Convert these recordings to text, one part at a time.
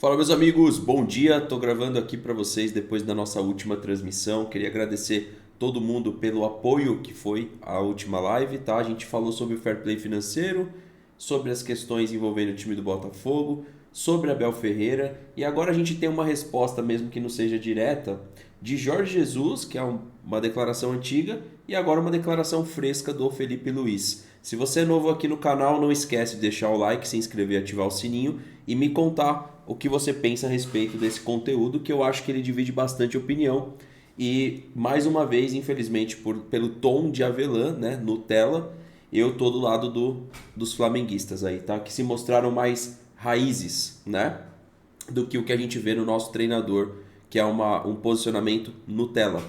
Fala, meus amigos, bom dia. Tô gravando aqui para vocês depois da nossa última transmissão. Queria agradecer todo mundo pelo apoio que foi a última live, tá? A gente falou sobre o fair play financeiro, sobre as questões envolvendo o time do Botafogo, sobre Abel Ferreira e agora a gente tem uma resposta, mesmo que não seja direta, de Jorge Jesus, que é uma declaração antiga, e agora uma declaração fresca do Felipe Luiz. Se você é novo aqui no canal, não esquece de deixar o like, se inscrever, ativar o sininho e me contar o que você pensa a respeito desse conteúdo, que eu acho que ele divide bastante opinião. E mais uma vez, infelizmente, pelo tom de avelã, né, Nutella, eu tô do lado dos flamenguistas aí, tá? Que se mostraram mais raízes, né, do que o que a gente vê no nosso treinador, que é um posicionamento Nutella.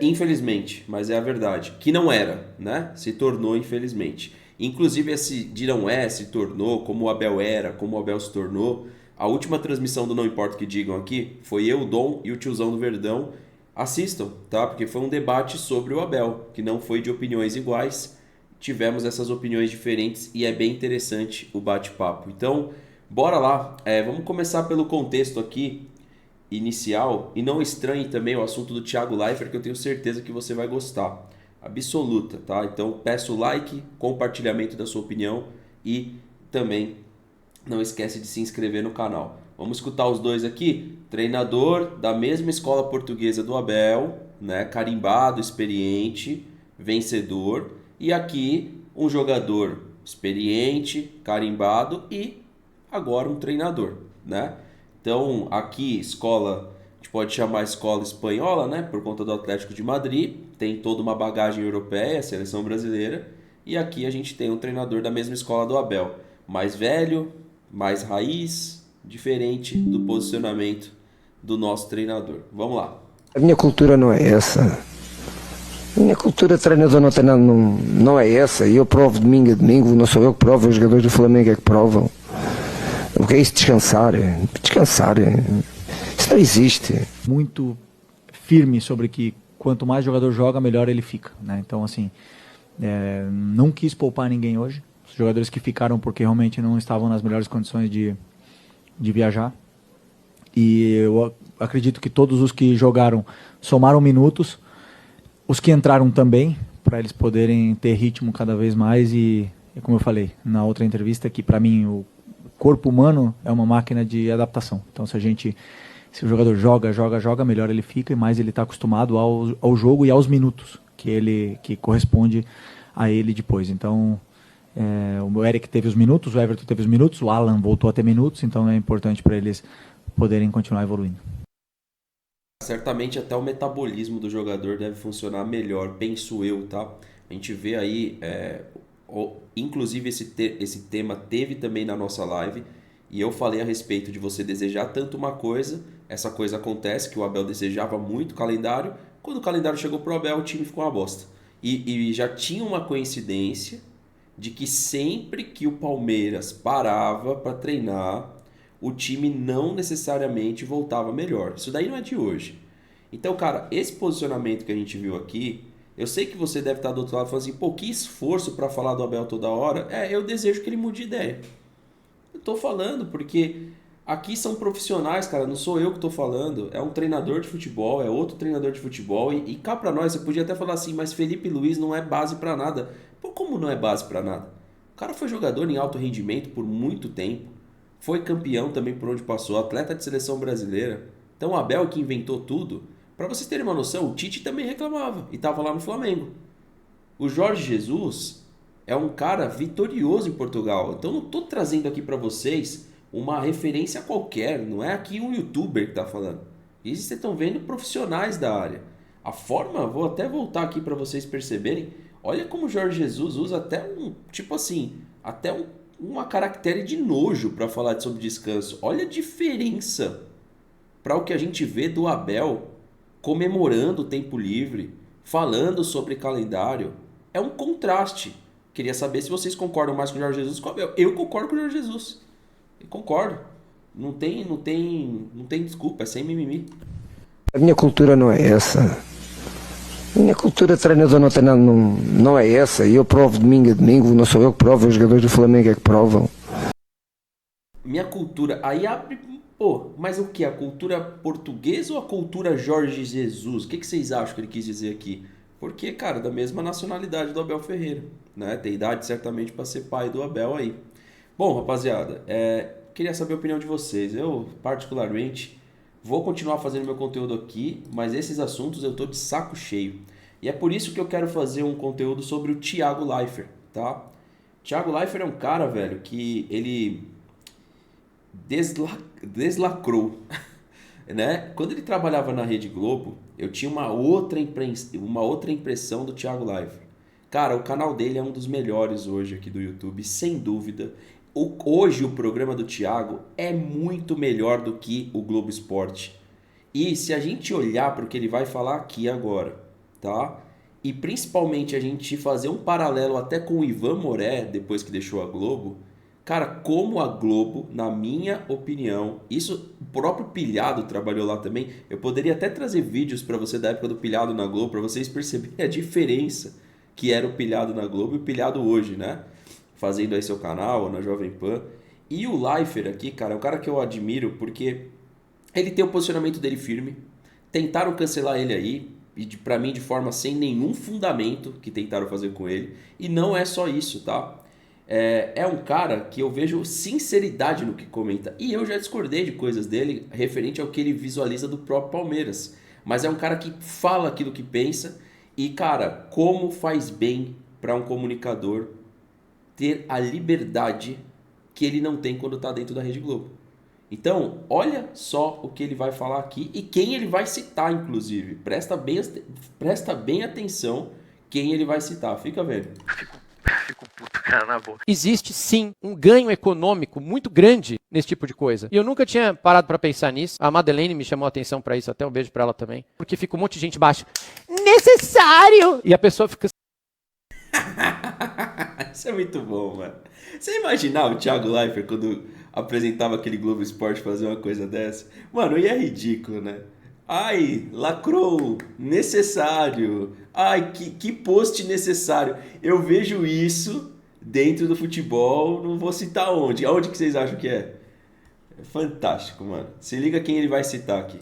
Infelizmente, mas é a verdade, que não era, né? Se tornou infelizmente. Inclusive esse de não é, se tornou, como o Abel era, como o Abel se tornou. A última transmissão do Não Importa o que Digam aqui foi eu, o Dom e o tiozão do Verdão. Assistam, tá? Porque foi um debate sobre o Abel, que não foi de opiniões iguais. Tivemos essas opiniões diferentes e é bem interessante o bate-papo. Então, bora lá. Vamos começar pelo contexto aqui inicial e não estranhe também o assunto do Thiago Leifert, que eu tenho certeza que você vai gostar. Absoluta, tá? Então peço like, compartilhamento da sua opinião e também não esquece de se inscrever no canal. Vamos escutar os dois aqui. Treinador da mesma escola portuguesa do Abel, né? Carimbado, experiente, vencedor. E aqui um jogador experiente, carimbado e agora um treinador, né? Então, aqui, escola, a gente pode chamar escola espanhola, né? Por conta do Atlético de Madrid. Tem toda uma bagagem europeia, seleção brasileira. E aqui a gente tem um treinador da mesma escola do Abel. Mais velho, mais raiz, diferente do posicionamento do nosso treinador. Vamos lá. A minha cultura não é essa. A minha cultura de treinador não tem nada, não é essa. E eu provo domingo a domingo, não sou eu que provo, os jogadores do Flamengo é que provam. O que é isso? Descansar. Descansar. Isso não existe. Muito firme sobre que quanto mais o jogador joga, melhor ele fica, né? Então, assim, não quis poupar ninguém hoje. Os jogadores que ficaram porque realmente não estavam nas melhores condições de viajar. E eu acredito que todos os que jogaram somaram minutos. Os que entraram também, para eles poderem ter ritmo cada vez mais. E como eu falei na outra entrevista, que para mim o corpo humano é uma máquina de adaptação. Então, se o jogador joga, melhor ele fica e mais ele está acostumado ao jogo e aos minutos que corresponde a ele depois. Então, o Eric teve os minutos, o Everton teve os minutos, o Alan voltou a ter minutos, então é importante para eles poderem continuar evoluindo. Certamente até o metabolismo do jogador deve funcionar melhor, penso eu, tá? A gente vê aí, inclusive esse tema teve também na nossa live, e eu falei a respeito de você desejar tanto uma coisa, essa coisa acontece, que o Abel desejava muito o calendário, quando o calendário chegou pro Abel, o time ficou uma bosta. E já tinha uma coincidência de que sempre que o Palmeiras parava para treinar, o time não necessariamente voltava melhor. Isso daí não é de hoje. Então, cara, esse posicionamento que a gente viu aqui, eu sei que você deve estar do outro lado falando assim, pô, que esforço para falar do Abel toda hora. Eu desejo que ele mude de ideia. Eu tô falando porque aqui são profissionais, cara, não sou eu que tô falando. É um treinador de futebol, é outro treinador de futebol. E cá pra nós, você podia até falar assim, mas Felipe Luiz não é base pra nada. Pô, como não é base pra nada? O cara foi jogador em alto rendimento por muito tempo. Foi campeão também por onde passou, atleta de seleção brasileira. Então o Abel que inventou tudo. Para vocês terem uma noção, o Tite também reclamava e estava lá no Flamengo. O Jorge Jesus é um cara vitorioso em Portugal. Então não estou trazendo aqui para vocês uma referência qualquer. Não é aqui um youtuber que está falando. E vocês estão vendo profissionais da área. A forma, vou até voltar aqui para vocês perceberem. Olha como o Jorge Jesus usa até uma caractere de nojo para falar sobre descanso. Olha a diferença para o que a gente vê do Abel comemorando o tempo livre, falando sobre calendário. É um contraste. Queria saber se vocês concordam mais com o Jorge Jesus ou com o Abel. Eu concordo com o Jorge Jesus. Eu concordo. Não tem desculpa, é sem mimimi. A minha cultura não é essa. A minha cultura de treinador não tem nada, não é essa. E eu provo domingo a domingo, não sou eu que provo, os jogadores do Flamengo é que provam. Minha cultura, aí abre Pô, mas o que? A cultura portuguesa ou a cultura Jorge Jesus? O que vocês acham que ele quis dizer aqui? Porque, cara, da mesma nacionalidade do Abel Ferreira, né? Tem idade certamente para ser pai do Abel aí. Bom, rapaziada, queria saber a opinião de vocês. Eu, particularmente, vou continuar fazendo meu conteúdo aqui, mas esses assuntos eu tô de saco cheio. E é por isso que eu quero fazer um conteúdo sobre o Thiago Leifert, tá? Thiago Leifert é um cara, velho, que ele deslacrou, né? Quando ele trabalhava na Rede Globo, eu tinha uma outra impressão do Thiago Leifert. Cara, o canal dele é um dos melhores hoje aqui do YouTube, sem dúvida. Hoje o programa do Thiago é muito melhor do que o Globo Esporte. E se a gente olhar para o que ele vai falar aqui agora, tá? E principalmente a gente fazer um paralelo até com o Ivan Moré, depois que deixou a Globo, cara, como a Globo, na minha opinião, isso o próprio Pilhado trabalhou lá também. Eu poderia até trazer vídeos para você da época do Pilhado na Globo, para vocês perceberem a diferença que era o Pilhado na Globo e o Pilhado hoje, né? Fazendo aí seu canal na Jovem Pan. E o Leifert aqui, cara, é um cara que eu admiro porque ele tem o posicionamento dele firme. Tentaram cancelar ele aí, e pra mim de forma sem nenhum fundamento que tentaram fazer com ele. E não é só isso, tá? É um cara que eu vejo sinceridade no que comenta. E eu já discordei de coisas dele referente ao que ele visualiza do próprio Palmeiras. Mas é um cara que fala aquilo que pensa. E, cara, como faz bem para um comunicador ter a liberdade que ele não tem quando está dentro da Rede Globo. Então, olha só o que ele vai falar aqui e quem ele vai citar, inclusive. Presta bem atenção quem ele vai citar. Fica vendo. Fico puto, cara, na boa. Existe sim um ganho econômico muito grande nesse tipo de coisa. E eu nunca tinha parado pra pensar nisso. A Madeleine me chamou a atenção pra isso, até um beijo pra ela também. Porque fica um monte de gente baixa. Necessário! E a pessoa fica... Isso é muito bom, mano. Você imaginar o Thiago Leifert quando apresentava aquele Globo Esporte fazer uma coisa dessa? Mano, e é ridículo, né? Ai, lacrou, necessário. Ai, que post necessário. Eu vejo isso dentro do futebol, não vou citar onde. Aonde que vocês acham que é? É fantástico, mano. Se liga quem ele vai citar aqui.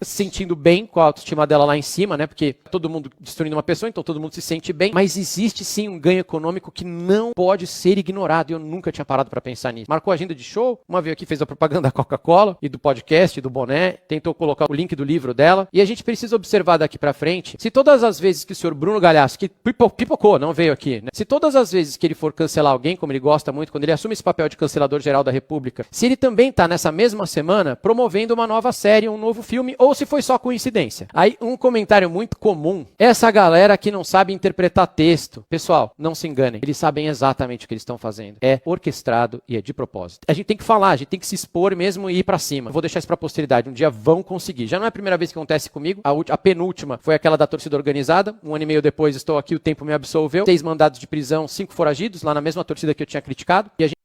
Se sentindo bem com a autoestima dela lá em cima, né? Porque todo mundo destruindo uma pessoa, então todo mundo se sente bem. Mas existe sim um ganho econômico que não pode ser ignorado. E eu nunca tinha parado pra pensar nisso. Marcou a agenda de show, uma veio aqui, fez a propaganda da Coca-Cola e do podcast, do boné, tentou colocar o link do livro dela. E a gente precisa observar daqui pra frente, se todas as vezes que o senhor Bruno Galhaço, que pipocou, não veio aqui, né? Se todas as vezes que ele for cancelar alguém, como ele gosta muito, quando ele assume esse papel de cancelador geral da República, se ele também tá nessa mesma semana promovendo uma nova série, um novo filme, ou se foi só coincidência. Aí, um comentário muito comum, essa galera que não sabe interpretar texto. Pessoal, não se enganem, eles sabem exatamente o que eles estão fazendo. É orquestrado e é de propósito. A gente tem que falar, a gente tem que se expor mesmo e ir pra cima. Eu vou deixar isso pra posteridade, um dia vão conseguir. Já não é a primeira vez que acontece comigo, a penúltima foi aquela da torcida organizada, 1 ano e meio depois estou aqui, o tempo me absolveu, 6 mandados de prisão, 5 foragidos, lá na mesma torcida que eu tinha criticado, e a gente...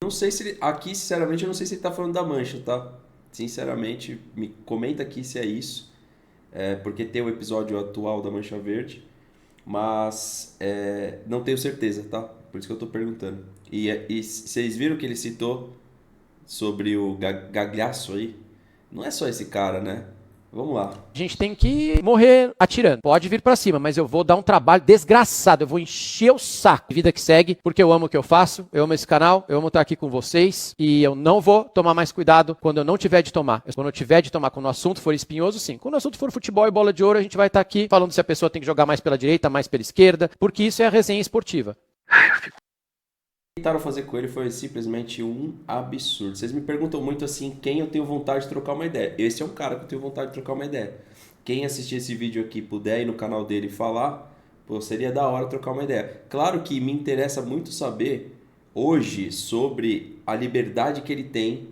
Não sei se ele, aqui, sinceramente, eu não sei se ele tá falando da Mancha, tá? Sinceramente, me comenta aqui se é isso, porque tem o episódio atual da Mancha Verde, mas não tenho certeza, tá? Por isso que eu tô perguntando. E vocês viram que ele citou sobre o Gagliasso aí? Não é só esse cara, né? Vamos lá. A gente tem que morrer atirando. Pode vir pra cima, mas eu vou dar um trabalho desgraçado. Eu vou encher o saco. Vida que segue, porque eu amo o que eu faço, eu amo esse canal, eu amo estar aqui com vocês e eu não vou tomar mais cuidado quando eu não tiver de tomar. Quando eu tiver de tomar, quando o assunto for espinhoso, sim. Quando o assunto for futebol e bola de ouro, a gente vai estar aqui falando se a pessoa tem que jogar mais pela direita, mais pela esquerda, porque isso é a resenha esportiva. Tentaram fazer com ele foi simplesmente um absurdo. Vocês me perguntam muito assim, quem eu tenho vontade de trocar uma ideia. Esse é um cara que eu tenho vontade de trocar uma ideia. Quem assistir esse vídeo aqui puder ir no canal dele falar, pô, seria da hora trocar uma ideia. Claro que me interessa muito saber hoje sobre a liberdade que ele tem,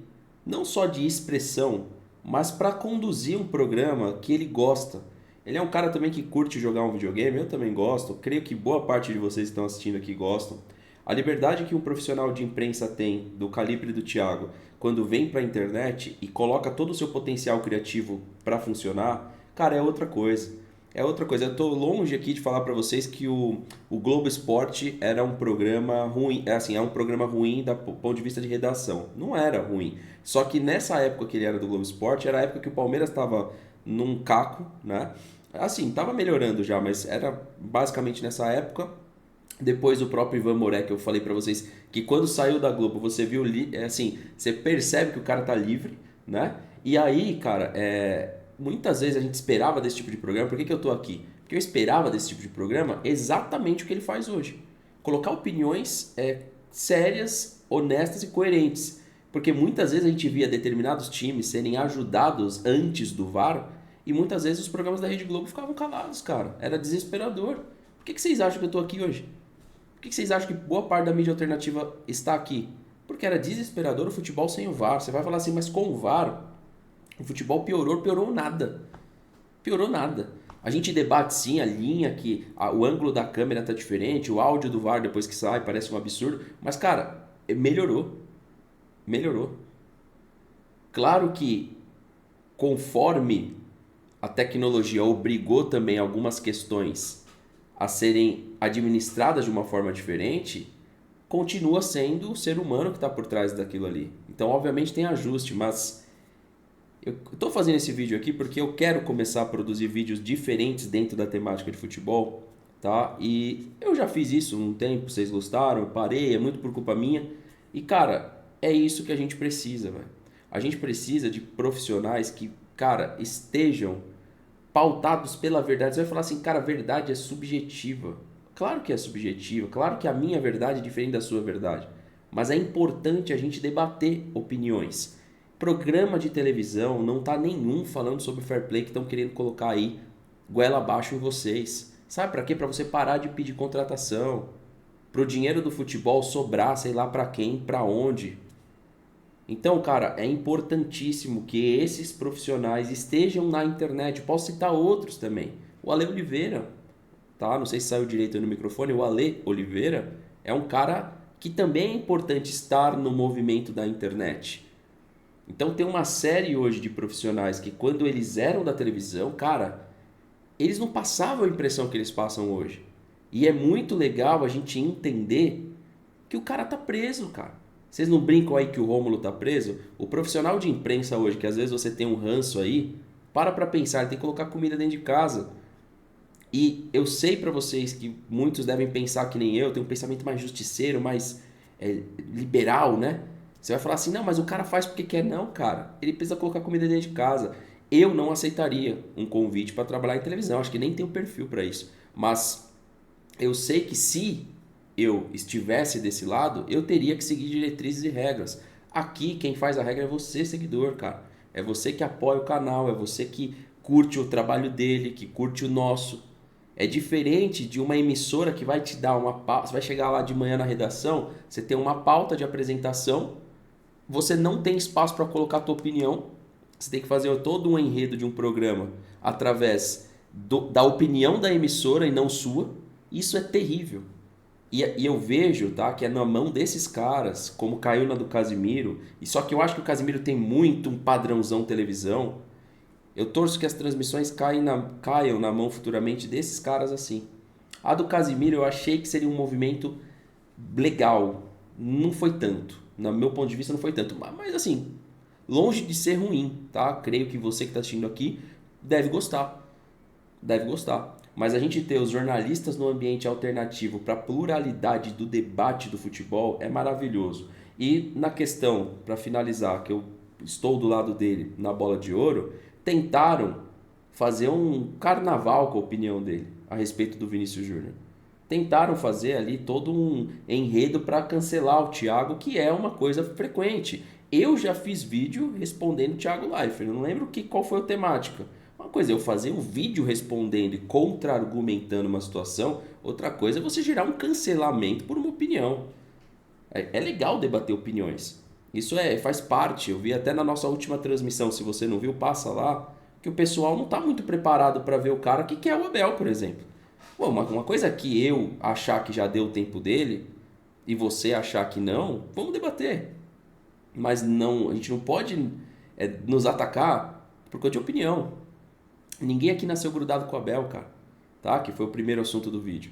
não só de expressão, mas para conduzir um programa que ele gosta. Ele é um cara também que curte jogar um videogame, eu também gosto, creio que boa parte de vocês que estão assistindo aqui gostam. A liberdade que um profissional de imprensa tem, do calibre do Thiago, quando vem para a internet e coloca todo o seu potencial criativo para funcionar, cara, é outra coisa. É outra coisa, eu tô longe aqui de falar para vocês que o Globo Esporte era um programa ruim, assim, é um programa ruim do ponto de vista de redação. Não era ruim. Só que nessa época que ele era do Globo Esporte, era a época que o Palmeiras estava num caco, né? Assim, tava melhorando já, mas era basicamente nessa época. Depois o próprio Ivan Moré, que eu falei para vocês, que quando saiu da Globo, você viu, assim, você percebe que o cara tá livre, né? E aí, cara, muitas vezes a gente esperava desse tipo de programa. Por que eu tô aqui? Porque eu esperava desse tipo de programa exatamente o que ele faz hoje. Colocar opiniões sérias, honestas e coerentes. Porque muitas vezes a gente via determinados times serem ajudados antes do VAR e muitas vezes os programas da Rede Globo ficavam calados, cara. Era desesperador. Por que vocês acham que eu tô aqui hoje? Por que vocês acham que boa parte da mídia alternativa está aqui? Porque era desesperador o futebol sem o VAR. Você vai falar assim, mas com o VAR, o futebol piorou nada. Piorou nada. A gente debate sim a linha, que o ângulo da câmera tá diferente, o áudio do VAR depois que sai parece um absurdo. Mas, cara, melhorou. Melhorou. Claro que conforme a tecnologia obrigou também algumas questões a serem administradas de uma forma diferente, continua sendo o ser humano que está por trás daquilo ali. Então, obviamente, tem ajuste, mas eu estou fazendo esse vídeo aqui porque eu quero começar a produzir vídeos diferentes dentro da temática de futebol, tá? E eu já fiz isso um tempo, vocês gostaram, eu parei, é muito por culpa minha. E, cara, é isso que a gente precisa, velho. A gente precisa de profissionais que, cara, estejam pautados pela verdade. Você vai falar assim, cara, a verdade é subjetiva. Claro que é subjetiva, claro que a minha verdade é diferente da sua verdade. Mas é importante a gente debater opiniões. Programa de televisão não tá nenhum falando sobre fair play que estão querendo colocar aí goela abaixo em vocês. Sabe pra quê? Pra você parar de pedir contratação. Pro dinheiro do futebol sobrar, sei lá pra quem, pra onde. Então, cara, é importantíssimo que esses profissionais estejam na internet. Eu posso citar outros também. O Ale Oliveira, tá? Não sei se saiu direito aí no microfone. O Ale Oliveira é um cara que também é importante estar no movimento da internet. Então tem uma série hoje de profissionais que quando eles eram da televisão, cara, eles não passavam a impressão que eles passam hoje. E é muito legal a gente entender que o cara tá preso, cara. Vocês não brincam aí que o Rômulo tá preso? O profissional de imprensa hoje, que às vezes você tem um ranço aí, para pensar, ele tem que colocar comida dentro de casa. E eu sei pra vocês que muitos devem pensar que nem eu, tem um pensamento mais justiceiro, mais liberal, né? Você vai falar assim, não, mas o cara faz porque quer. Não, cara, ele precisa colocar comida dentro de casa. Eu não aceitaria um convite para trabalhar em televisão, acho que nem tenho perfil para isso. Mas eu sei que se eu estivesse desse lado, eu teria que seguir diretrizes e regras. Aqui quem faz a regra é você, seguidor, cara. É você que apoia o canal, é você que curte o trabalho dele, que curte o nosso. É diferente de uma emissora que vai te dar uma pauta. Você vai chegar lá de manhã na redação, você tem uma pauta de apresentação, você não tem espaço para colocar a tua opinião, você tem que fazer todo um enredo de um programa através da opinião da emissora e não sua. Isso é terrível. E eu vejo, tá, que é na mão desses caras, como caiu na do Casimiro, e só que eu acho que o Casimiro tem muito um padrãozão televisão. Eu torço que as transmissões caiam na mão futuramente desses caras assim. A do Casimiro eu achei que seria um movimento legal. Não foi tanto. No meu ponto de vista não foi tanto. Mas assim, longe de ser ruim, tá? Creio que você que está assistindo aqui deve gostar. Deve gostar. Mas a gente ter os jornalistas no ambiente alternativo para a pluralidade do debate do futebol é maravilhoso. E na questão, para finalizar, que eu estou do lado dele na bola de ouro, tentaram fazer um carnaval com a opinião dele a respeito do Vinícius Júnior. Tentaram fazer ali todo um enredo para cancelar o Thiago, que é uma coisa frequente. Eu já fiz vídeo respondendo o Thiago Leifert, eu não lembro qual foi a temática. Uma coisa é eu fazer um vídeo respondendo e contra-argumentando uma situação, outra coisa é você gerar um cancelamento por uma opinião. É legal debater opiniões. Isso faz parte. Eu vi até na nossa última transmissão, se você não viu, passa lá, que o pessoal não está muito preparado para ver o cara que quer o Abel, por exemplo. Pô, uma coisa é que eu achar que já deu o tempo dele e você achar que não, vamos debater. Mas não, a gente não pode nos atacar por conta de opinião. Ninguém aqui nasceu grudado com o Abel, cara. Tá? Que foi o primeiro assunto do vídeo.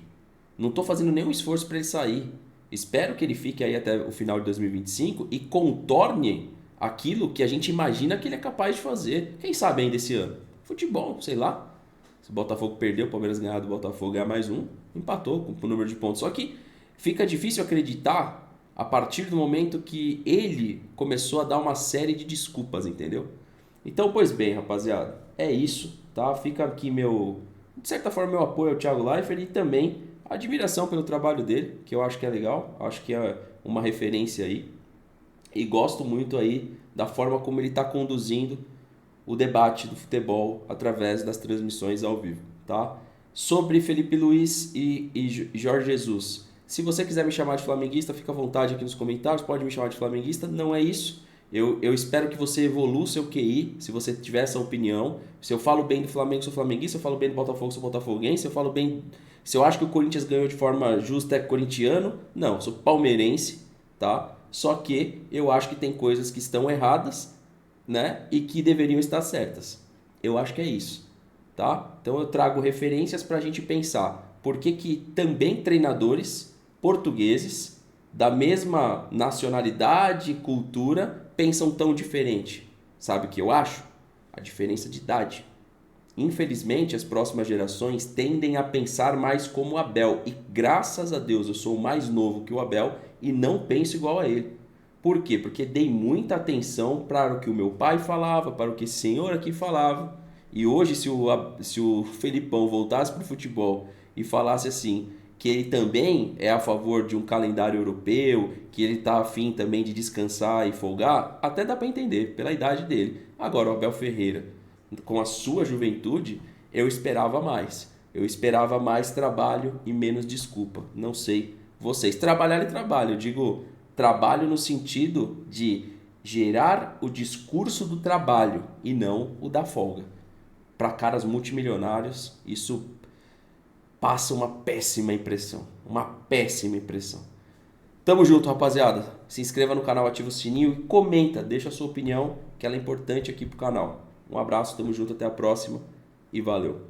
Não tô fazendo nenhum esforço para ele sair. Espero que ele fique aí até o final de 2025 e contorne aquilo que a gente imagina que ele é capaz de fazer. Quem sabe ainda esse ano? Futebol, sei lá. Se o Botafogo perdeu, o Palmeiras ganhar do Botafogo, ganhar mais um, empatou com o número de pontos. Só que fica difícil acreditar a partir do momento que ele começou a dar uma série de desculpas, entendeu? Então, pois bem, rapaziada, é isso, tá? Fica aqui de certa forma, meu apoio ao Thiago Leifert e também a admiração pelo trabalho dele, que eu acho que é legal, acho que é uma referência aí. E gosto muito aí da forma como ele está conduzindo o debate do futebol através das transmissões ao vivo, tá? Sobre Felipe Luiz e Jorge Jesus. Se você quiser me chamar de flamenguista, fica à vontade aqui nos comentários, pode me chamar de flamenguista, não é isso. Eu espero que você evolua o seu QI, se você tiver essa opinião. Se eu falo bem do Flamengo, sou flamenguista. Se eu falo bem do Botafogo, sou botafoguense. Se eu acho que o Corinthians ganhou de forma justa, é corintiano. Não, sou palmeirense, tá? Só que eu acho que tem coisas que estão erradas, né? E que deveriam estar certas. Eu acho que é isso, tá? Então eu trago referências para a gente pensar. Por que também treinadores portugueses da mesma nacionalidade e cultura pensam tão diferente? Sabe o que eu acho? A diferença de idade. Infelizmente, as próximas gerações tendem a pensar mais como o Abel. E graças a Deus eu sou mais novo que o Abel e não penso igual a ele. Por quê? Porque dei muita atenção para o que o meu pai falava, para o que esse senhor aqui falava. E hoje, se o Felipão voltasse para o futebol e falasse assim, que ele também é a favor de um calendário europeu, que ele está afim também de descansar e folgar, até dá para entender, pela idade dele. Agora, o Abel Ferreira, com a sua juventude, eu esperava mais. Eu esperava mais trabalho e menos desculpa. Não sei vocês. Trabalhar e trabalho. Eu digo trabalho no sentido de gerar o discurso do trabalho e não o da folga. Para caras multimilionários, isso passa uma péssima impressão. Uma péssima impressão. Tamo junto, rapaziada. Se inscreva no canal, ativa o sininho e comenta. Deixa a sua opinião, que ela é importante aqui pro canal. Um abraço, tamo junto, até a próxima e valeu.